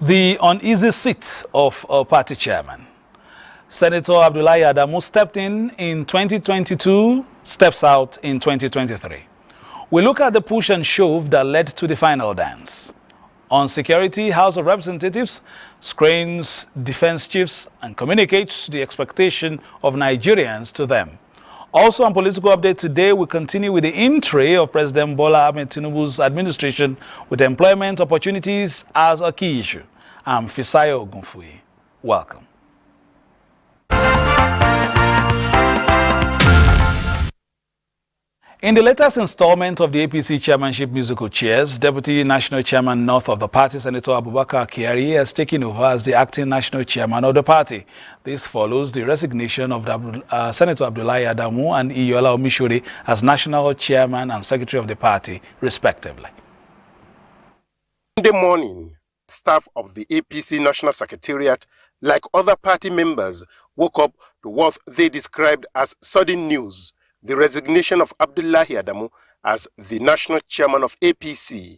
The uneasy seat of a party chairman. Senator Abdullahi Adamu stepped in 2022, steps out in 2023. We look at the push and shove that led to the final dance. On security, House of Representatives screens defense chiefs and communicates the expectation of Nigerians to them. Also on Political Update today, we continue with the entry of President Bola Ahmed Tinubu's administration with employment opportunities as a key issue. I'm Fisayo Ogunfuyi. Welcome. In the latest installment of the APC chairmanship musical chairs, Deputy National Chairman North of the party, Senator Abubakar Kyari, has taken over as the acting national chairman of the party. This follows the resignation of Senator Abdullahi Adamu and Iyola Omishore as national chairman and secretary of the party, respectively. Monday morning, staff of the APC National Secretariat, like other party members, woke up to what they described as sudden news: the resignation of Abdullahi Adamu as the national chairman of APC.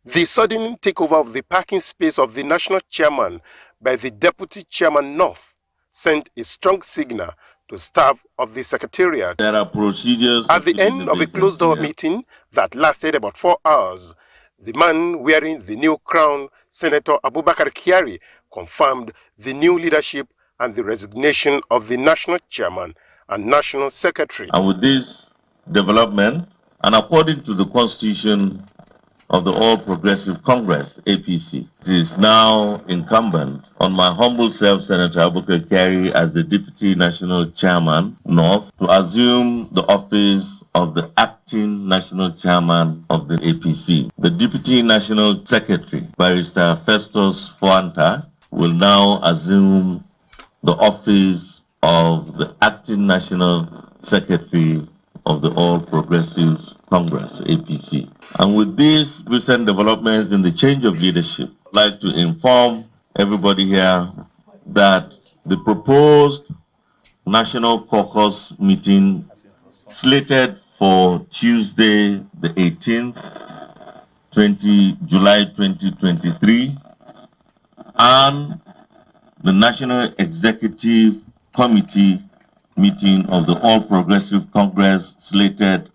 The sudden takeover of the parking space of the national chairman by the deputy chairman North sent a strong signal to staff of the secretariat. There are procedures. At the end of a closed-door meeting that lasted about 4 hours, the man wearing the new crown, Senator Abubakar Kyari, confirmed the new leadership and the resignation of the national chairman and national secretary. And with this development, and according to the constitution of the All Progressive Congress, APC, it is now incumbent on my humble self, Senator Abubakar Kyari, as the Deputy National Chairman, North, to assume the office of the acting national chairman of the APC. The Deputy National Secretary, Barrister Festus Fuanta, will now assume the office of the acting national secretary of the All Progressives Congress, APC. And with these recent developments in the change of leadership, I'd like to inform everybody here that the proposed National Caucus meeting slated for Tuesday, the 18th, July 2023, and the National Executive Committee meeting of the All Progressive Congress slated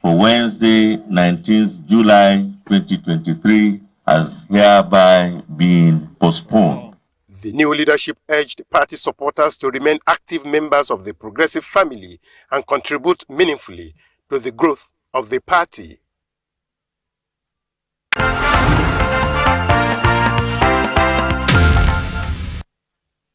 for Wednesday, 19th July 2023, has hereby been postponed. The new leadership urged party supporters to remain active members of the progressive family and contribute meaningfully to the growth of the party.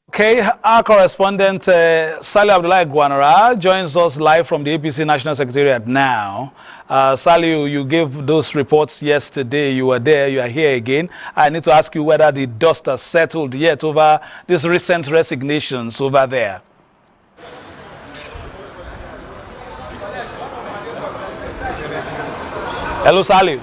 Okay, our correspondent Saliu Abdullahi Gwanara joins us live from the APC National Secretariat now. Saliu, you gave those reports yesterday. You were there, you are here again. I need to ask you whether the dust has settled yet over these recent resignations over there. Hello, Saliu.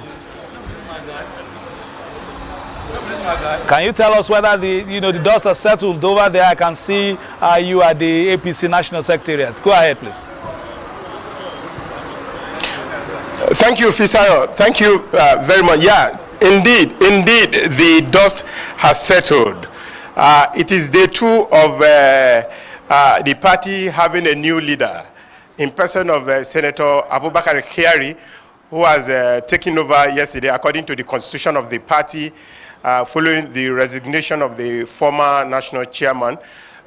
Can you tell us whether the dust has settled over there? I can see you at the APC National Secretariat. Go ahead, please. Thank you, Fisayo. Thank you very much. Yeah, indeed, the dust has settled. It is day 2 of the party having a new leader in person of Senator Abubakar Kyari, who has taken over yesterday according to the constitution of the party. Following the resignation of the former national chairman.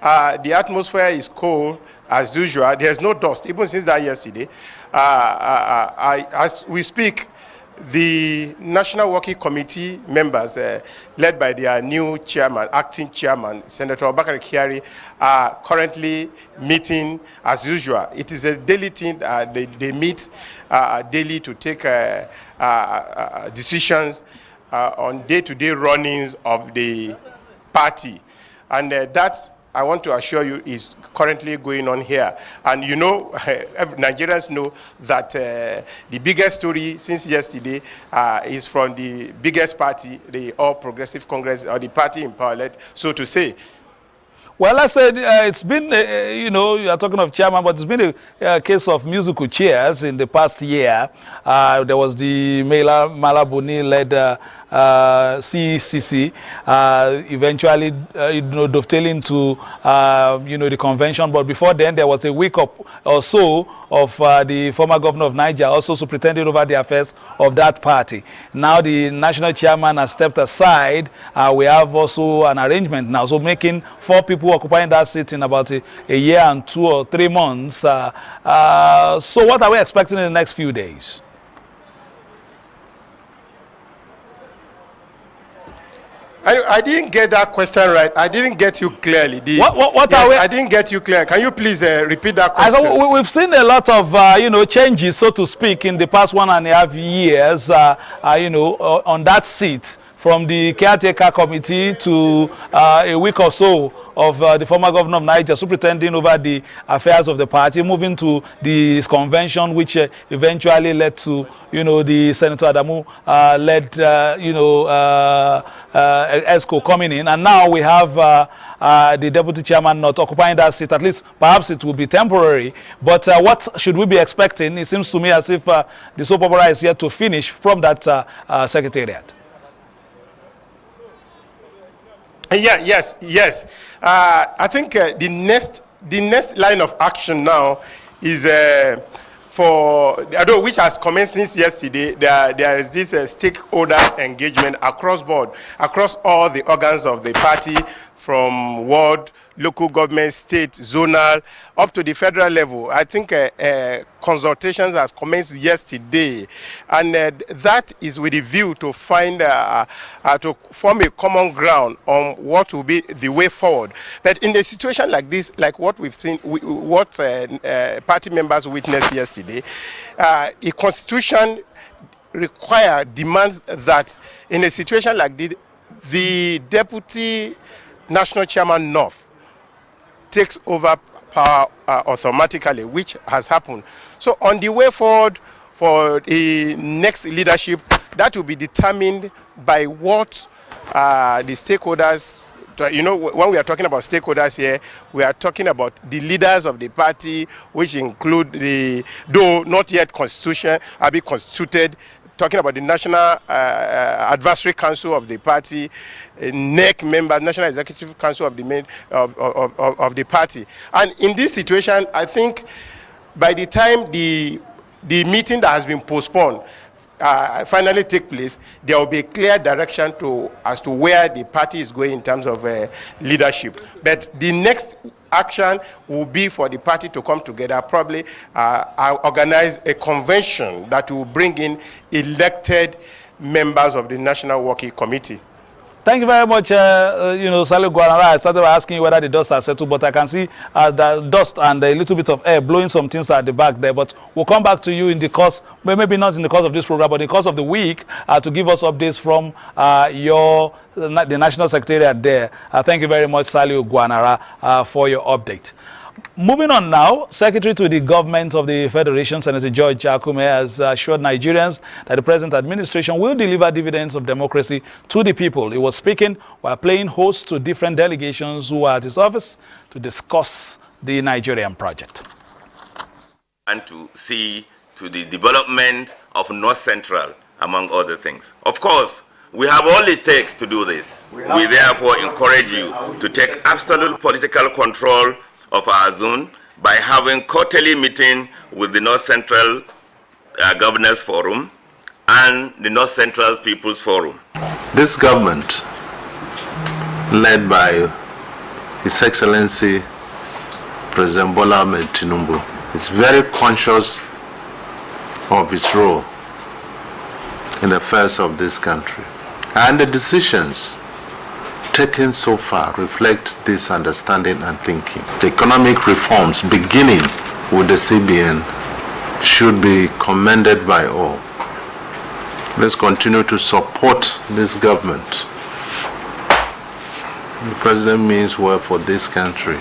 The atmosphere is cold as usual. There's no dust, even since that yesterday. As we speak, the National Working Committee members, led by their new chairman, acting chairman, Senator Abubakar Kyari, are currently meeting as usual. It is a daily thing. They meet daily to take decisions on day-to-day runnings of the party. And that, I want to assure you, is currently going on here. And you know, Nigerians know that the biggest story since yesterday is from the biggest party, the All Progressive Congress, or the party in power, so to say. Well, I said it's been, you know, you are talking of chairman, but it's been a case of musical chairs in the past year. There was the Malabuni-led CCC, eventually dovetailing to the convention. But before then, there was a week or so of the former governor of Niger also superintending over the affairs of that party. Now the national chairman has stepped aside. We have also an arrangement now, so making 4 people occupying that seat in about a year and 2 or 3 months. So what are we expecting in the next few days? I didn't get that question right. I didn't get you clearly. What are we? I didn't get you clear. Can you please repeat that question? We've seen a lot of changes, so to speak, in the past 1.5 years. On that seat, from the caretaker committee to a week or so of the former governor of Niger superintending over the affairs of the party, moving to the convention, which eventually led to, the Senator Adamu led, ESCO coming in. And now we have the deputy chairman not occupying that seat. At least perhaps it will be temporary. But what should we be expecting? It seems to me as if the soap opera is yet to finish from that secretariat. Yes. I think the next line of action now is which has commenced since yesterday. There is this stakeholder engagement across board, across all the organs of the party, from ward, local government, state, zonal, up to the federal level. I think consultations has commenced yesterday, and that is with a view to find to form a common ground on what will be the way forward. But in a situation like this, like what we've seen, what party members witnessed yesterday, the constitution demands that in a situation like this, the deputy national chairman North takes over power automatically, which has happened. So on the way forward for the next leadership, that will be determined by what the stakeholders, when we are talking about stakeholders here, we are talking about the leaders of the party, which include though not yet constituted, talking about the National Advisory Council of the party, NEC members, National Executive Council of the party. And in this situation, I think by the time the meeting that has been postponed finally take place, there will be a clear direction as to where the party is going in terms of leadership. But the next action will be for the party to come together, probably organize a convention that will bring in elected members of the National Working Committee. Thank you very much, Saliu Gwanara. I started by asking you whether the dust has settled, but I can see the dust and a little bit of air blowing some things at the back there. But we'll come back to you in the course, maybe not in the course of this program, but in the course of the week to give us updates from the National Secretariat there. Thank you very much, Saliu Gwanara, for your update. Moving on now, Secretary to the Government of the Federation, Senator George Akume, has assured Nigerians that the present administration will deliver dividends of democracy to the people. He was speaking while playing host to different delegations who were at his office to discuss the Nigerian project. And to see to the development of North Central, among other things. Of course, we have all it takes to do this. We therefore encourage you to take absolute political control of our zone by having quarterly meeting with the North Central Governors Forum and the North Central People's Forum. This government, led by His Excellency President Bola Ahmed Tinubu, is very conscious of its role in the affairs of this country. And the decisions taken so far reflect this understanding and thinking. The economic reforms beginning with the CBN should be commended by all. Let's continue to support this government. The president means well for this country.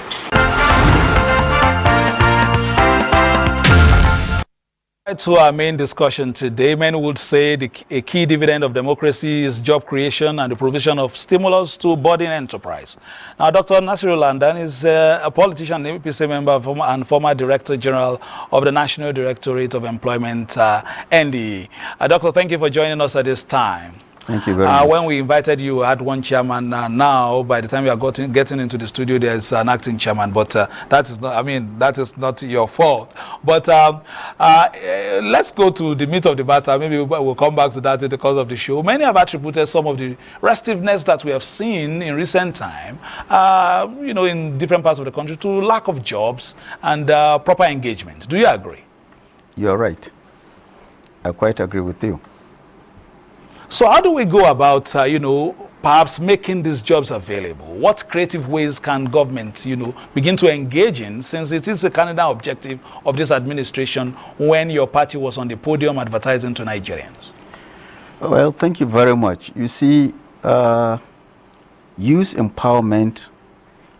To our main discussion today, many would say a key dividend of democracy is job creation and the provision of stimulus to budding enterprise. Now, Dr. Nasiru Landan is a politician, APC member and former Director General of the National Directorate of Employment, NTA. Doctor, thank you for joining us at this time. Thank you very much. When we invited you, I had one chairman. Now, by the time you are getting into the studio, there's an acting chairman. But that is not, I mean, that is not your fault. But let's go to the meat of the matter. Maybe we'll come back to that in the course of the show. Many have attributed some of the restiveness that we have seen in recent time, you know, in different parts of the country, to lack of jobs and proper engagement. Do you agree? You're right. I quite agree with you. So how do we go about, you know, perhaps making these jobs available? What creative ways can government, you know, begin to engage in, since it is the cardinal objective of this administration when your party was on the podium advertising to Nigerians? Well, thank you very much. You see, youth empowerment,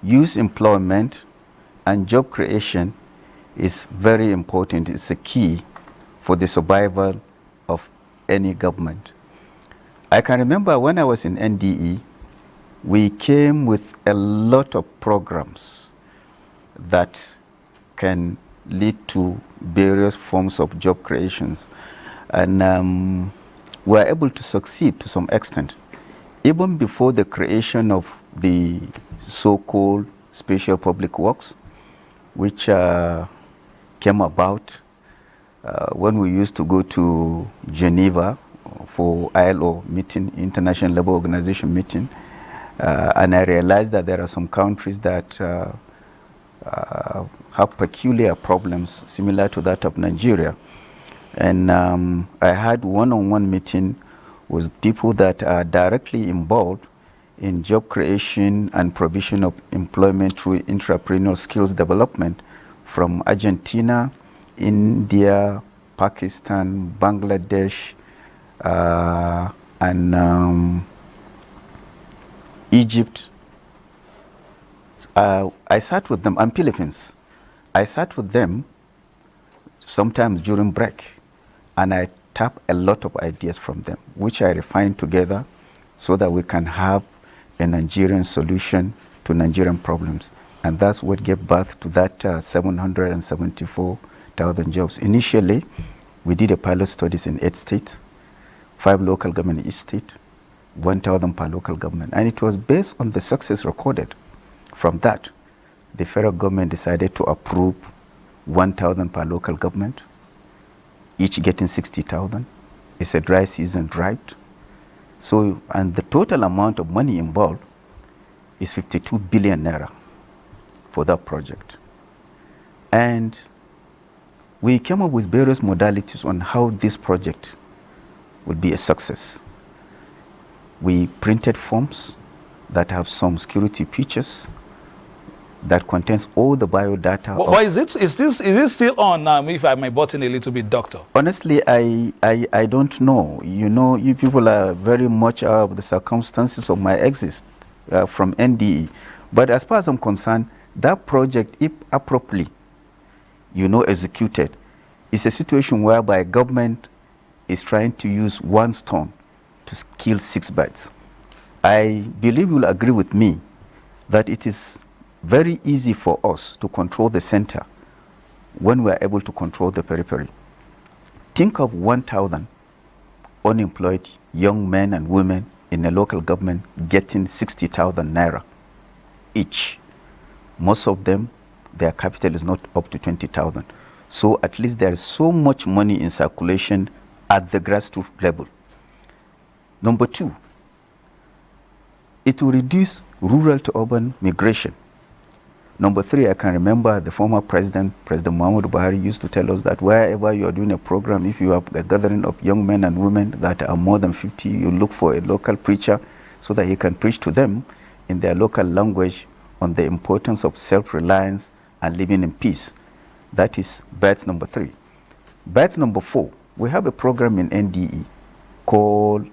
youth employment, and job creation is very important. It's a key for the survival of any government. I can remember when I was in NDE, we came with a lot of programs that can lead to various forms of job creations. And we were able to succeed to some extent. Even before the creation of the so-called Special Public Works, which came about when we used to go to Geneva for ILO meeting, International Labour Organization meeting, and I realized that there are some countries that have peculiar problems similar to that of Nigeria. And I had one-on-one meeting with people that are directly involved in job creation and provision of employment through entrepreneurial skills development from Argentina, India, Pakistan, Bangladesh, and Egypt. I sat with them, and Philippines. I sat with them sometimes during break, and I tap a lot of ideas from them, which I refine together so that we can have a Nigerian solution to Nigerian problems. And that's what gave birth to that 774,000 jobs. Initially, we did a pilot studies in 8 states, 5 local government in each state, 1,000 per local government. And it was based on the success recorded. From that, the federal government decided to approve 1,000 per local government, each getting 60,000. It's a dry season drought. So, and the total amount of money involved is 52 billion naira for that project. And we came up with various modalities on how this project would be a success. We printed forms that have some security features that contains all the biodata. But is it still on now, if I may button a little bit, Doctor? Honestly, I don't know. You know, you people are very much aware of the circumstances of my exit from NDE. But as far as I'm concerned, that project, if appropriately, you know, executed, is a situation whereby government is trying to use one stone to kill 6 birds. I believe you'll agree with me that it is very easy for us to control the center when we are able to control the periphery. Think of 1,000 unemployed young men and women in a local government getting 60,000 naira each. Most of them, their capital is not up to 20,000. So at least there is so much money in circulation at the grassroots level. Number 2, it will reduce rural to urban migration. Number 3, I can remember the former President Muhammadu Buhari used to tell us that wherever you are doing a program, if you have a gathering of young men and women that are more than 50, you look for a local preacher so that he can preach to them in their local language on the importance of self-reliance and living in peace. That is batch number 3. Batch number 4, we have a program in NDE called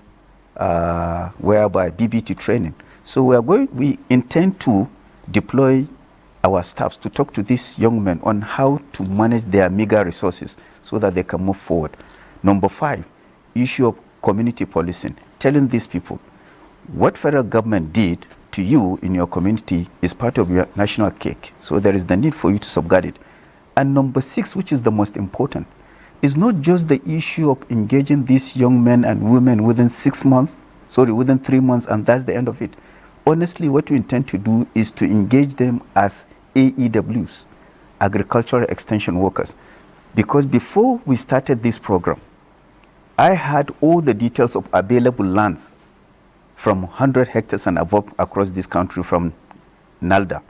whereby BBT training. So we intend to deploy our staffs to talk to these young men on how to manage their meager resources so that they can move forward. Number 5, issue of community policing, telling these people what federal government did to you in your community is part of your national cake. So there is the need for you to safeguard it. And number 6, which is the most important, is not just the issue of engaging these young men and women within 6 months Sorry, within 3 months, and that's the end of it. Honestly, what we intend to do is to engage them as AEWs, agricultural extension workers. Because before we started this program, I had all the details of available lands from 100 hectares and above across this country from NALDA.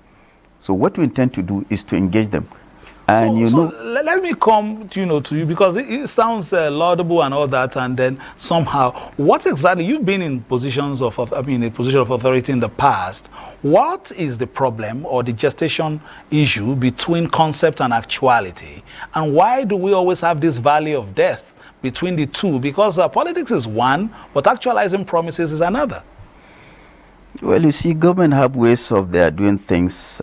So what we intend to do is to engage them. And let me come to you, because it sounds laudable and all that, and then somehow, what exactly, you've been in positions of a position of authority in the past. What is the problem or the gestation issue between concept and actuality? And why do we always have this valley of death between the two? Because politics is one, but actualizing promises is another. Well, you see, government have ways of their doing things,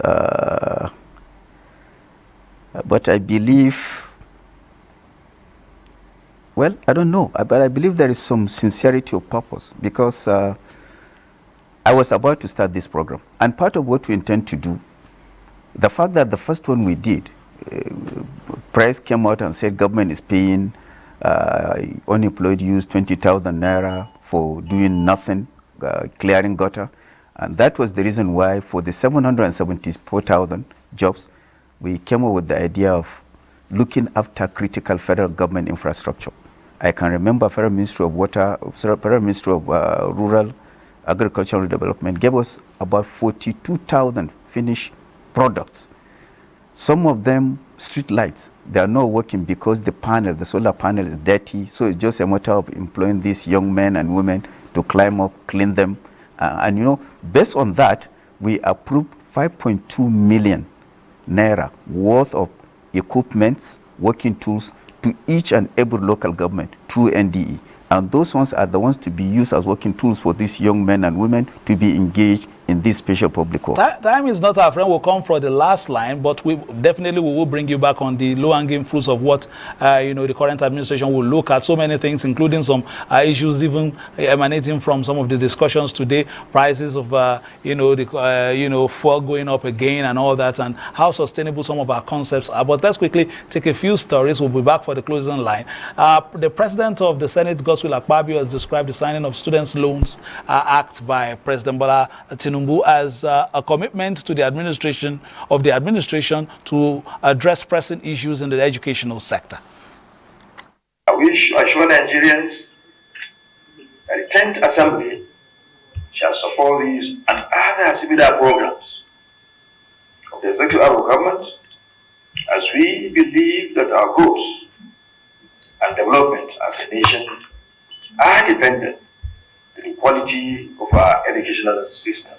but I believe, well, I don't know, but I believe there is some sincerity of purpose, because I was about to start this program, and part of what we intend to do, the fact that the first one we did, press came out and said government is paying unemployed youth 20,000 naira for doing nothing, clearing gutter, and that was the reason why for the 774,000 jobs, we came up with the idea of looking after critical federal government infrastructure. I can remember Federal Ministry of Water, Federal Ministry of Rural Agricultural Development gave us about 42,000 finished products. Some of them street lights, they are not working because the solar panel is dirty, so it's just a matter of employing these young men and women to climb up, clean them. And based on that, we approved 5.2 million naira worth of equipments, working tools to each and every local government through NDE. And those ones are the ones to be used as working tools for these young men and women to be engaged in this special public works. Time is not our friend. We'll come for the last line, but we will bring you back on the low-hanging fruits of what the current administration will look at. So many things, including some issues even emanating from some of the discussions today, prices of fuel going up again and all that, and how sustainable some of our concepts are. But let's quickly take a few stories. We'll be back for the closing line. The president of the Senate, Godswill Akpabio, has described the signing of Students' Loans Act by President Bola Tinubu as a commitment to the administration to address pressing issues in the educational sector. I wish to assure Nigerians that the 10th Assembly shall support these and other similar programs of the executive arm of government, as we believe that our growth and development as a nation are dependent on the quality of our educational system.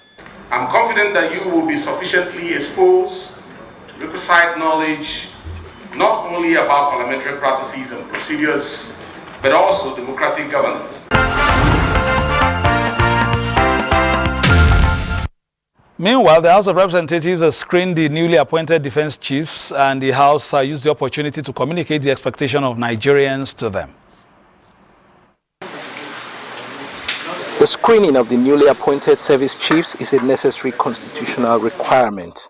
I'm confident that you will be sufficiently exposed to requisite knowledge, not only about parliamentary practices and procedures, but also democratic governance. Meanwhile, the House of Representatives has screened the newly appointed defense chiefs, and the House used the opportunity to communicate the expectation of Nigerians to them. The screening of the newly appointed service chiefs is a necessary constitutional requirement.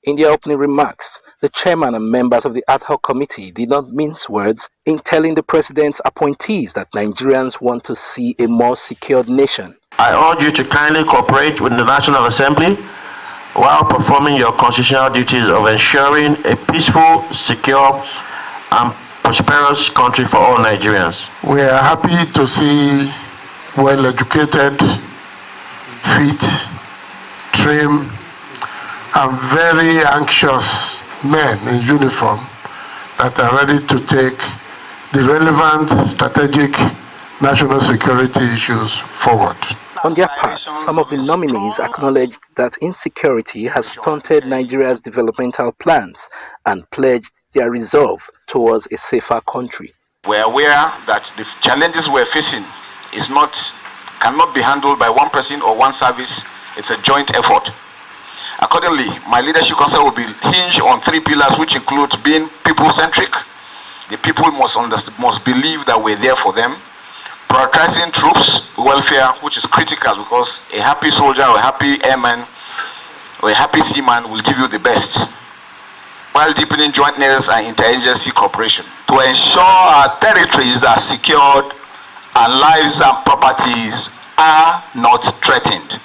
In their opening remarks, the chairman and members of the ad hoc committee did not mince words in telling the president's appointees that Nigerians want to see a more secured nation. I urge you to kindly cooperate with the National Assembly while performing your constitutional duties of ensuring a peaceful, secure, and prosperous country for all Nigerians. We are happy to see well-educated, fit, trim, and very anxious men in uniform that are ready to take the relevant strategic national security issues forward. On their part, some of the nominees acknowledged that insecurity has stunted Nigeria's developmental plans and pledged their resolve towards a safer country. We're aware that the challenges we're facing cannot be handled by one person or one service. It's a joint effort. Accordingly, my leadership council will be hinged on 3 pillars, which include being people-centric. The people must believe that we're there for them. Prioritizing troops welfare, which is critical because a happy soldier or a happy airman or a happy seaman will give you the best. While deepening jointness and interagency cooperation to ensure our territories are secured and lives and properties are not threatened.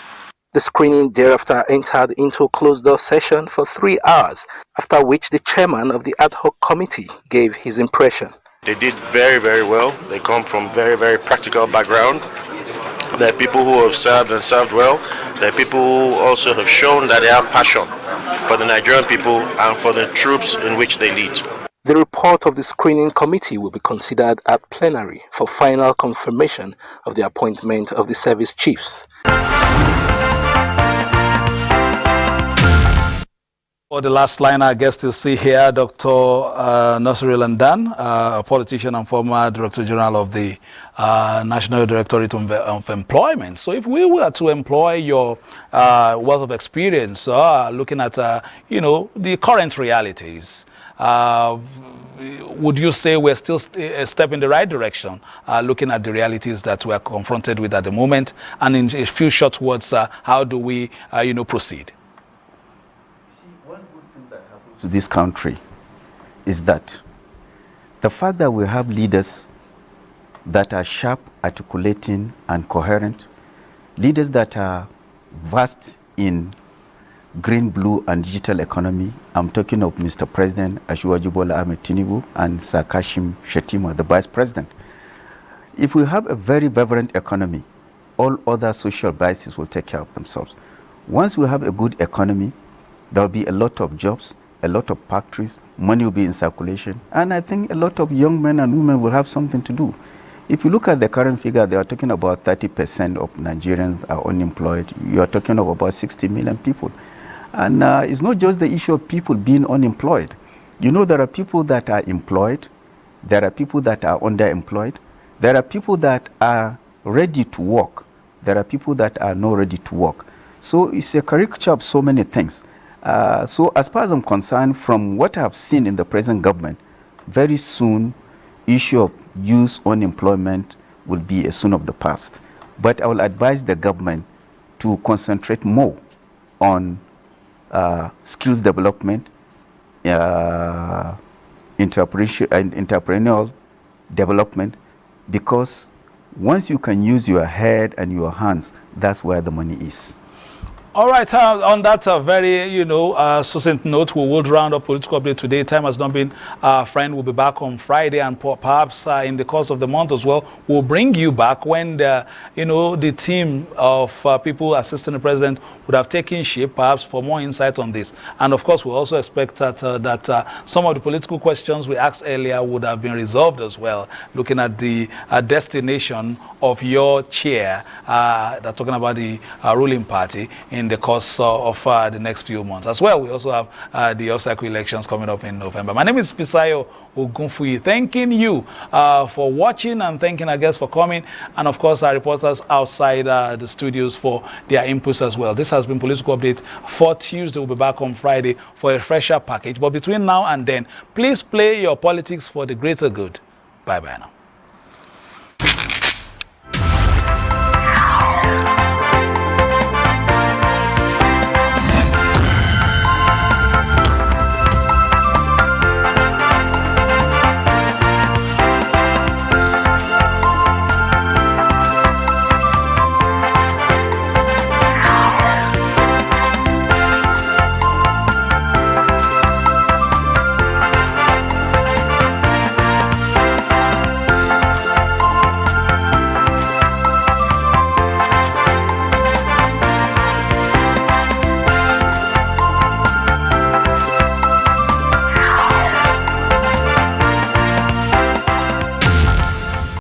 The screening thereafter entered into a closed-door session for 3 hours, after which the chairman of the ad hoc committee gave his impression. They did very, very well. They come from very, very practical background. There are people who have served and served well. There are people who also have shown that they have passion for the Nigerian people and for the troops in which they lead. The report of the screening committee will be considered at plenary for final confirmation of the appointment of the service chiefs. For the last line, I guess to see here, Dr. Nasir Landan, a politician and former Director General of the National Directorate of Employment. So if we were to employ your wealth of experience, looking at, the current realities, would you say we're still a step in the right direction, looking at the realities that we're confronted with at the moment? And in a few short words, how do we, proceed? To this country is that the fact that we have leaders that are sharp, articulating, and coherent, leaders that are vast in green, blue, and digital economy. I'm talking of Mr. President Asiwaju Bola Ahmed Tinubu and Sir Kashim Shettima, the Vice President. If we have a very vibrant economy, all other social biases will take care of themselves. Once we have a good economy, there will be a lot of jobs, a lot of factories, money will be in circulation, and I think a lot of young men and women will have something to do. If you look at the current figure, they are talking about 30% of Nigerians are unemployed. You are talking of about 60 million people. And it's not just the issue of people being unemployed. There are people that are employed, there are people that are underemployed, there are people that are ready to work, there are people that are not ready to work. So it's a caricature of so many things. So as far as I'm concerned, from what I've seen in the present government, very soon, issue of youth unemployment will be a soon of the past. But I will advise the government to concentrate more on skills development, entrepreneurial development, because once you can use your head and your hands, that's where the money is. All right, on that very, succinct note, we will round up political update today. Time has not been friend. We'll be back on Friday, and perhaps in the course of the month as well, we'll bring you back when the team of people assisting the president would have taken shape, perhaps for more insight on this. And of course, we also expect that some of the political questions we asked earlier would have been resolved as well, looking at the destination of your chair, that's talking about the ruling party in the course of the next few months. As well, we also have the off-cycle elections coming up in November. My name is Fisayo Ogunfuyi, thanking you for watching and thanking our guests for coming, and of course our reporters outside the studios for their inputs as well. This has been Political Update for Tuesday. We'll be back on Friday for a fresher package. But between now and then, please play your politics for the greater good. Bye-bye now.